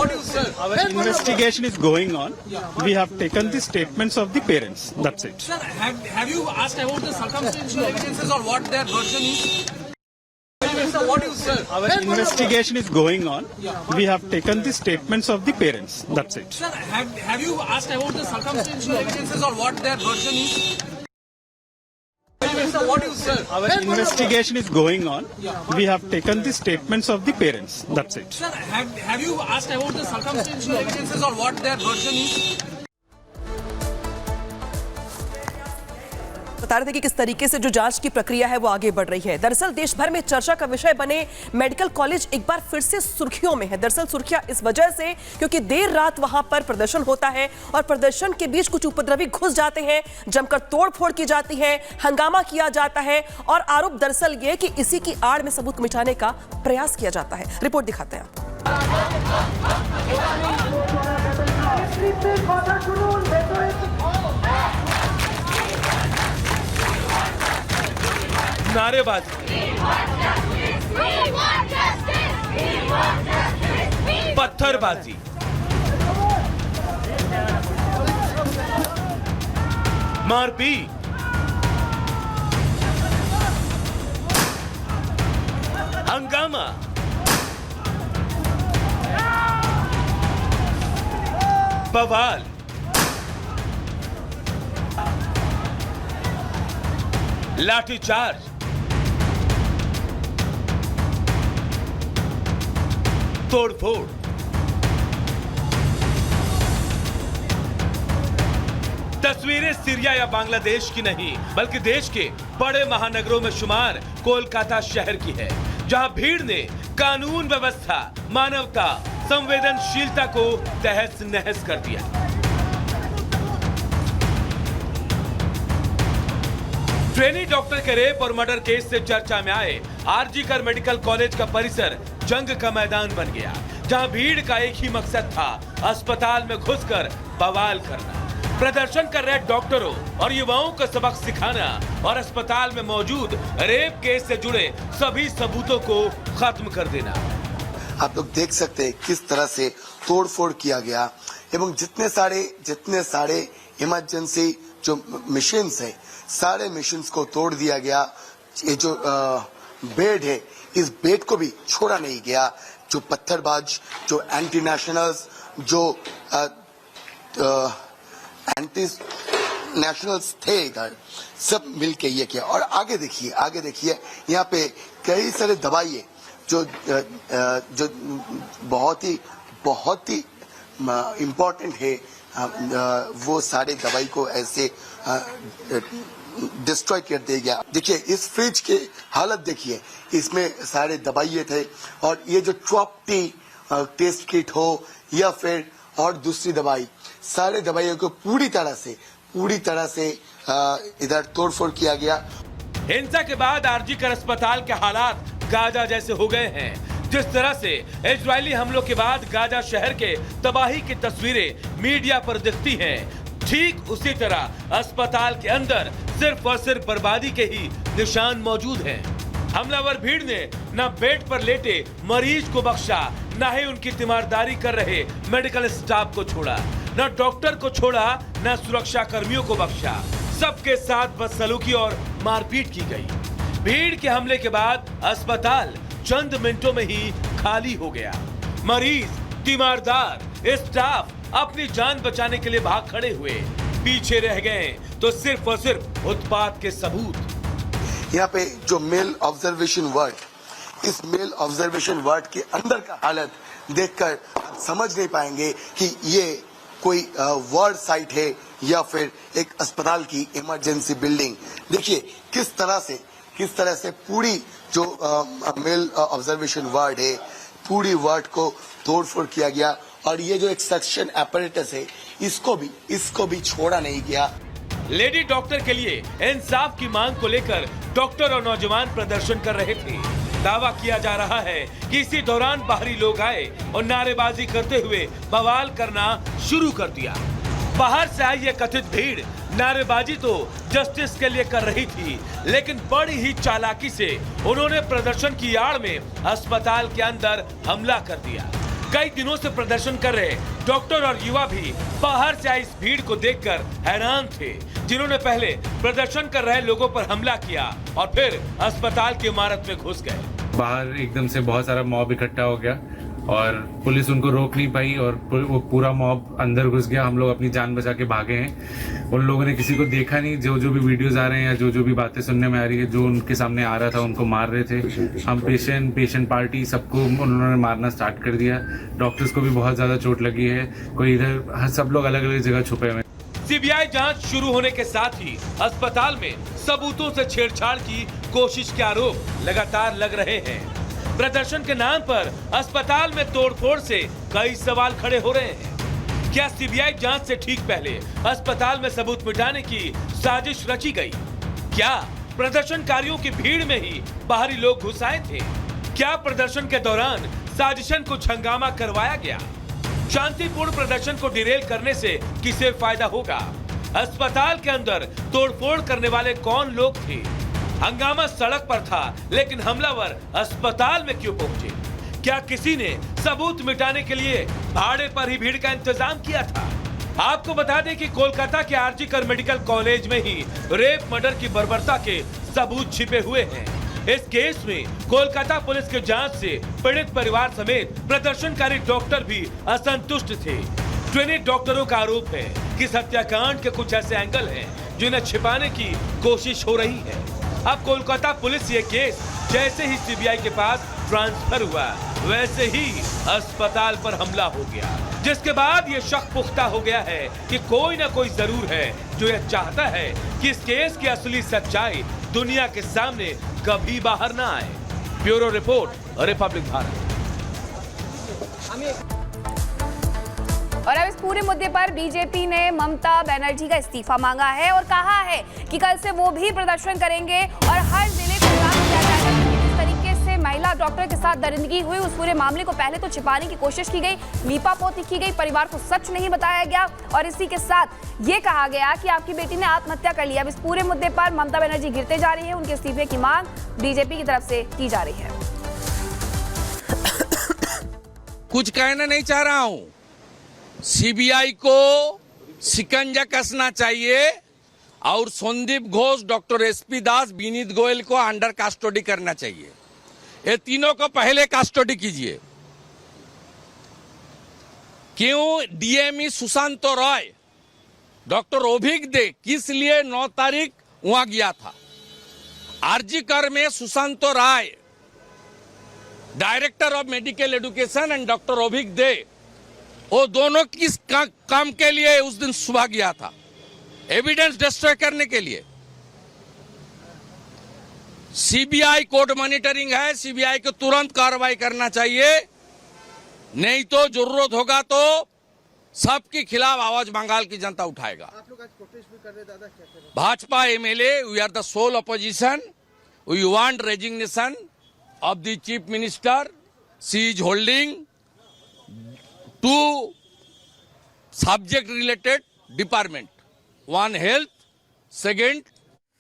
what do you say? Our investigation is going on. We have taken the statements of the parents. That's it. Sir, have you asked about the circumstantial evidences or what their version is? Sir, what do you say? Our investigation is going on. We have taken the statements of the parents. That's it. Sir, have you asked about the circumstantial evidences or what their version is? Sir, what do you say? Our investigation is going on. We have taken the statements of the parents. That's it. Sir, have you asked about the circumstantial evidences or what their version is? बता रहे थे कि किस तरीके से जो जांच की प्रक्रिया है वो आगे बढ़ रही है। दरअसल देश भर में चर्चा का विषय बने मेडिकल कॉलेज एक बार फिर से सुर्खियों में है। दरअसल सुर्खियां इस वजह से क्योंकि देर रात वहां पर प्रदर्शन होता है और प्रदर्शन के बीच कुछ उपद्रवी घुस जाते हैं, जमकर तोड़फोड़ की जाती है, हंगामा किया जाता है और आरोप दरअसल ये कि इसी की आड़ में सबूत मिटाने का प्रयास किया जाता है। रिपोर्ट दिखाते हैं। नारेबाजी, पत्थरबाजी, मारपीट, हंगामा, बवाल, लाठीचार्ज, तोड़फोड़, तस्वीरें सीरिया या बांग्लादेश की नहीं बल्कि देश के बड़े महानगरों में शुमार कोलकाता शहर की है, जहां भीड़ ने कानून व्यवस्था, मानवता, संवेदनशीलता को तहस नहस कर दिया। ट्रेनी डॉक्टर के रेप और मर्डर केस से चर्चा में आए आरजी कर मेडिकल कॉलेज का परिसर जंग का मैदान बन गया, जहां भीड़ का एक ही मकसद था, अस्पताल में घुसकर बवाल करना, प्रदर्शन कर रहे डॉक्टरों और युवाओं को सबक सिखाना और अस्पताल में मौजूद रेप केस से जुड़े सभी सबूतों को खत्म कर देना। आप लोग देख सकते हैं किस तरह से तोड़फोड़ किया गया एवं जितने सारे इमरजेंसी जो मशीन्स है, सारे मशीन्स को तोड़ दिया गया। ये जो बेड है, इस बेड को भी छोड़ा नहीं गया। जो पत्थरबाज, जो एंटी नेशनल्स, जो एंटी नेशनल्स थे इधर, सब मिलके ये किया। और आगे देखिए यहाँ पे कई सारे दवाई है जो बहुत ही इम्पोर्टेंट है। वो सारे दवाई को ऐसे डिस्ट्रॉय कर दिया गया। देखिए इस फ्रिज की हालत देखिए, इसमें सारे दवाइयाँ थे और ये जो ट्रॉप्टी टेस्ट किट हो या फिर और दूसरी दवाई, सारे दवाइयों को पूरी तरह से इधर तोड़फोड़ किया गया। हिंसा के बाद आरजी कर अस्पताल के हालात गाजा जैसे हो गए हैं। जिस तरह से इजरायली हमलों के बाद गाजा शहर के तबाही की तस्वीरें मीडिया पर दिखती हैं, ठीक उसी तरह अस्पताल के अंदर सिर्फ और सिर्फ बर्बादी के ही निशान मौजूद हैं। हमलावर भीड़ ने न बेड पर लेटे मरीज को बख्शा, न ही उनकी तीमारदारी कर रहे मेडिकल स्टाफ को छोड़ा, न डॉक्टर को छोड़ा, न सुरक्षा कर्मियों को बख्शा। सबके साथ बदसलूकी और मारपीट की गई। भीड़ के हमले के बाद अस्पताल चंद मिनटों में ही खाली हो गया। मरीज, तीमारदार, स्टाफ अपनी जान बचाने के लिए भाग खड़े हुए, पीछे रह गए तो सिर्फ और सिर्फ उत्पात के सबूत। यहाँ पे जो मेल ऑब्जर्वेशन वार्ड, इस मेल ऑब्जर्वेशन वार्ड के अंदर का हालत देखकर समझ नहीं पाएंगे कि ये कोई वार्ड साइट है या फिर एक अस्पताल की इमरजेंसी बिल्डिंग। देखिए किस तरह से पूरी जो मेल ऑब्जर्वेशन वार्ड है, पूरी वार्ड को तोड़फोड़ किया गया और ये जो एक सक्शन apparatus है, इसको भी छोड़ा नहीं गया। लेडी डॉक्टर के लिए इंसाफ की मांग को लेकर डॉक्टर और नौजवान प्रदर्शन कर रहे थे। दावा किया जा रहा है कि इसी दौरान बाहरी लोग आए और नारेबाजी करते हुए बवाल करना शुरू कर दिया। बाहर से आई ये कथित भीड़ नारेबाजी तो जस्टिस के लिए कर रही थी, लेकिन बड़ी ही चालाकी से उन्होंने प्रदर्शन की आड़ में अस्पताल के अंदर हमला कर दिया। कई दिनों से प्रदर्शन कर रहे डॉक्टर और युवा भी बाहर से आई इस भीड़ को देखकर हैरान थे, जिन्होंने पहले प्रदर्शन कर रहे लोगों पर हमला किया और फिर अस्पताल की इमारत में घुस गए। बाहर एकदम से बहुत सारा मॉब इकट्ठा हो गया और पुलिस उनको रोक नहीं पाई और वो पूरा मॉब अंदर घुस गया। हम लोग अपनी जान बचा के भागे हैं। उन लोगों ने किसी को देखा नहीं। जो भी वीडियोस आ रहे हैं या जो भी बातें सुनने में आ रही है, जो उनके सामने आ रहा था उनको मार रहे थे। हम पेशेंट पार्टी सबको उन्होंने मारना स्टार्ट कर दिया। डॉक्टर्स को भी बहुत ज्यादा चोट लगी है। कोई इधर, सब लोग अलग अलग जगह छुपे हुए हैं। सीबीआई जांच शुरू होने के साथ ही अस्पताल में सबूतों से छेड़छाड़ की कोशिश के आरोप लगातार लग रहे हैं। प्रदर्शन के नाम पर अस्पताल में तोड़फोड़ से कई सवाल खड़े हो रहे हैं। क्या सीबीआई जांच से ठीक पहले अस्पताल में सबूत मिटाने की साजिश रची गई? क्या प्रदर्शनकारियों की भीड़ में ही बाहरी लोग घुस आए थे? क्या प्रदर्शन के दौरान साजिशन को हंगामा करवाया गया? शांतिपूर्ण प्रदर्शन को डिरेल करने से किसे फायदा होगा? अस्पताल के अंदर तोड़फोड़ करने वाले कौन लोग थे? हंगामा सड़क पर था, लेकिन हमलावर अस्पताल में क्यों पहुंचे? क्या किसी ने सबूत मिटाने के लिए भाड़े पर ही भीड़ का इंतजाम किया था? आपको बता दें कि कोलकाता के आरजी कर मेडिकल कॉलेज में ही रेप मर्डर की बर्बरता के सबूत छिपे हुए हैं। इस केस में कोलकाता पुलिस के जांच से पीड़ित परिवार समेत प्रदर्शनकारी डॉक्टर भी असंतुष्ट थे। ट्रेनिंग डॉक्टरों का आरोप है कि इस हत्याकांड के कुछ ऐसे एंगल हैं जिन्हें छिपाने की कोशिश हो रही है। अब कोलकाता पुलिस ये केस जैसे ही सीबीआई के पास ट्रांसफर हुआ, वैसे ही अस्पताल पर हमला हो गया, जिसके बाद ये शक पुख्ता हो गया है कि कोई ना कोई जरूर है जो ये चाहता है कि इस केस की असली सच्चाई दुनिया के सामने कभी बाहर ना आए। Bureau report, Republic Bharat. और अब इस पूरे मुद्दे पर बीजेपी ने ममता बनर्जी का इस्तीफा मांगा है और कहा है कि कल से वो भी प्रदर्शन करेंगे और हर जिले को काम किया जाएगा। जिस तरीके से महिला डॉक्टर के साथ दरिंदगी हुई, उस पूरे मामले को पहले तो छिपाने की कोशिश की गई, लीपापोती की गई, परिवार को सच नहीं बताया गया और इसी के साथ ये कहा गया कि आपकी बेटी ने आत्महत्या कर लिया। अब इस पूरे मुद्दे पर ममता बनर्जी गिरते जा रही है। उनके इस्तीफे की मांग बीजेपी की तरफ से की जा रही है। कुछ कहना नहीं चाह रहा हूं। सीबीआई को शिकंजा कसना चाहिए और संदीप घोष, डॉक्टर एसपी दास, विनीत गोयल को अंडर कस्टडी करना चाहिए। ये तीनों को पहले कस्टडी कीजिए। क्यों डीएमई सुशांत रॉय, डॉक्टर ओभिक दे किस लिए 9 तारीख वहां गया था? आरजी कर में Sushant Rai, director of medical education, and doctor Abhik De, वो दोनों किस काम के लिए उस दिन सुबह गया था? एविडेंस डिस्ट्रॉय करने के लिए। सीबीआई कोर्ट मॉनिटरिंग है, सीबीआई को तुरंत कार्रवाई करना चाहिए, नहीं तो जरूरत होगा तो सबके खिलाफ आवाज बंगाल की जनता उठाएगा। आप लोग आज प्रोटेस्ट भी कर रहे दादा, क्या कर रहे? Bhajpa MLA, we are the sole opposition, we want resignation of the chief minister. She is holding 2 subject related department, one health, second